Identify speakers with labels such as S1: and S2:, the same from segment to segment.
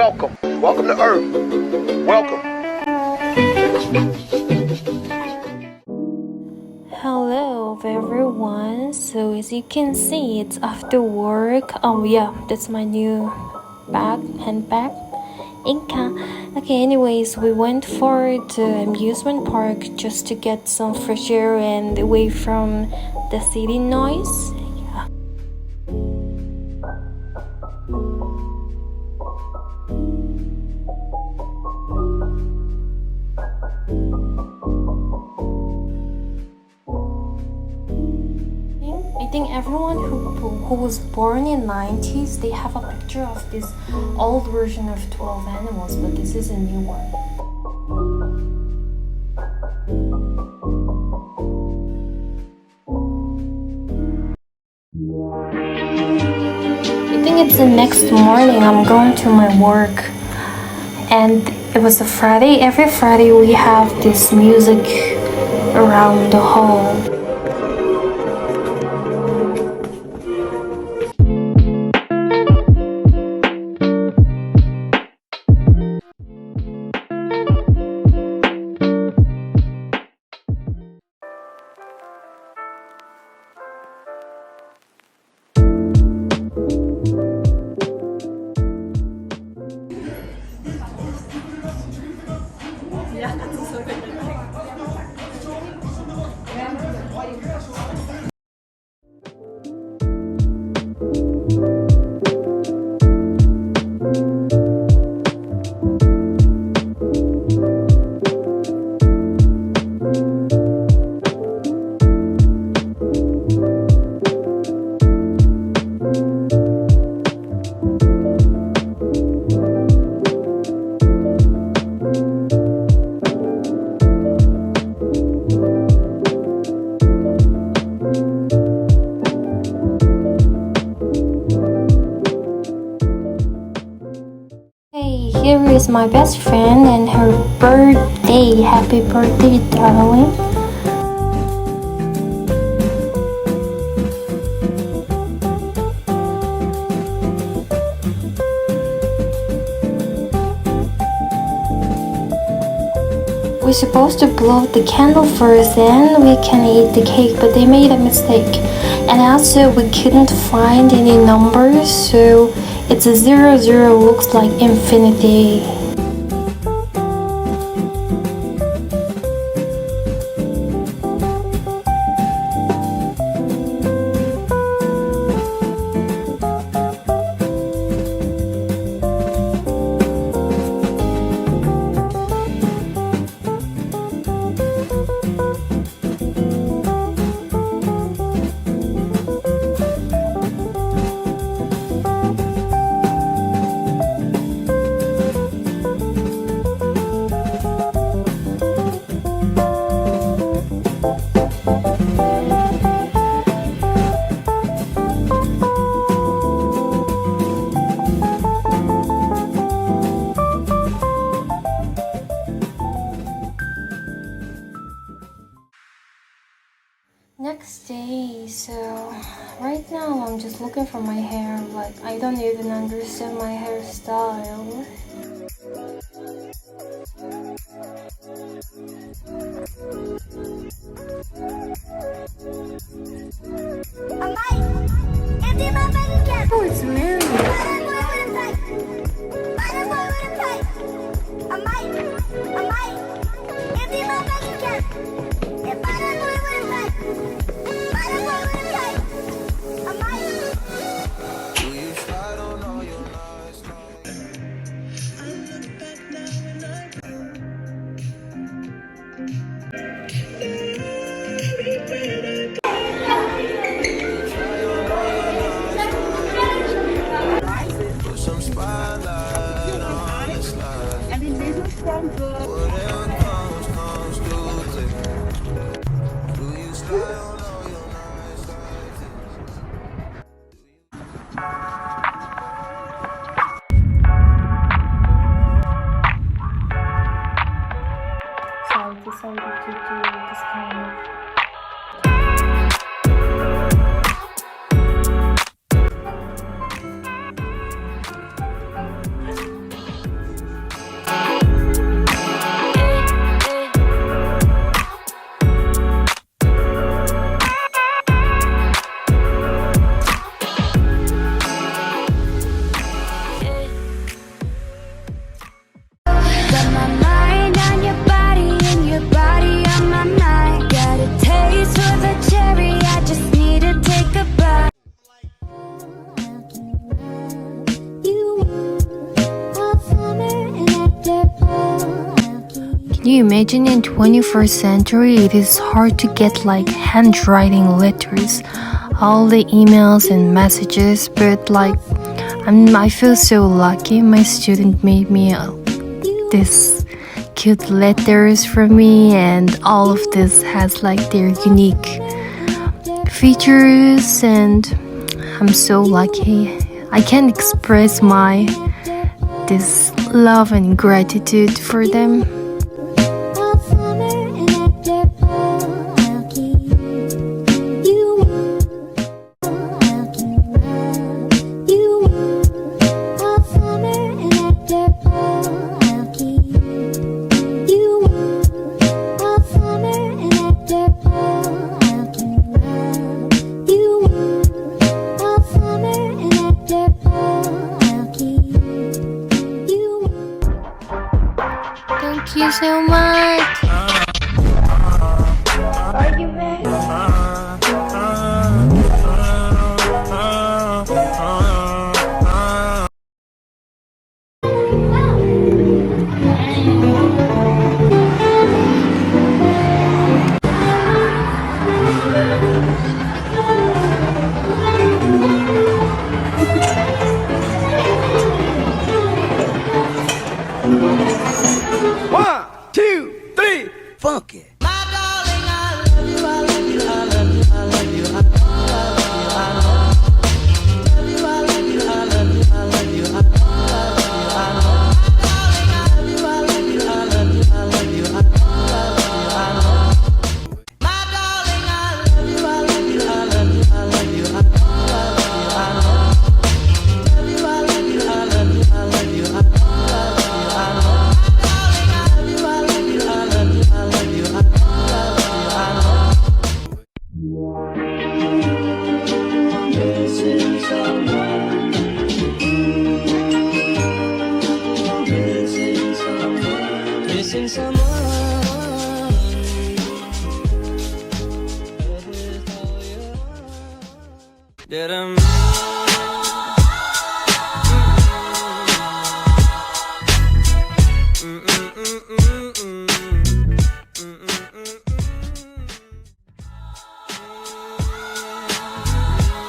S1: welcome. Welcome to Earth. Welcome.
S2: Hello everyone. So as you can see, it's after work. Oh yeah, that's my new handbag. Inca. Okay, anyways, we went for the amusement park just to get some fresh air and away from the city noise. Yeah. I think everyone who was born in 90s, they have a picture of this old version of 12 Animals, but this is a new one. I think it's the next morning. I'm going to my work, and it was a Friday. Every Friday we have this music around the hall. Here is my best friend and her birthday. Happy birthday, darling. We're supposed to blow the candle first, then we can eat the cake, but they made a mistake. And also we couldn't find any numbers, so it's a 00, looks like infinity. Next day, so right now I'm just looking for my hair, like I don't even understand my hairstyle. Oh, it's Mary. you imagine in 21st century it is hard to get like handwriting letters, all the emails and messages, but like I feel so lucky my student made me this cute letters for me, and all of this has like their unique features, and I'm so lucky. I can't express my this love and gratitude for them. Thank you so much. Are you ready?
S1: One, two, three, funky.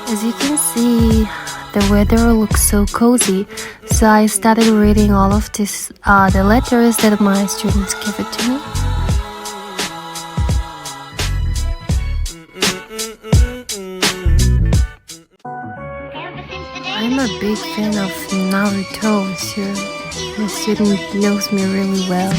S2: As you can see, the weather looks so cozy, so I started reading all of this, the letters that my students give it to me. I'm a big fan of Naruto, so my student knows me really well.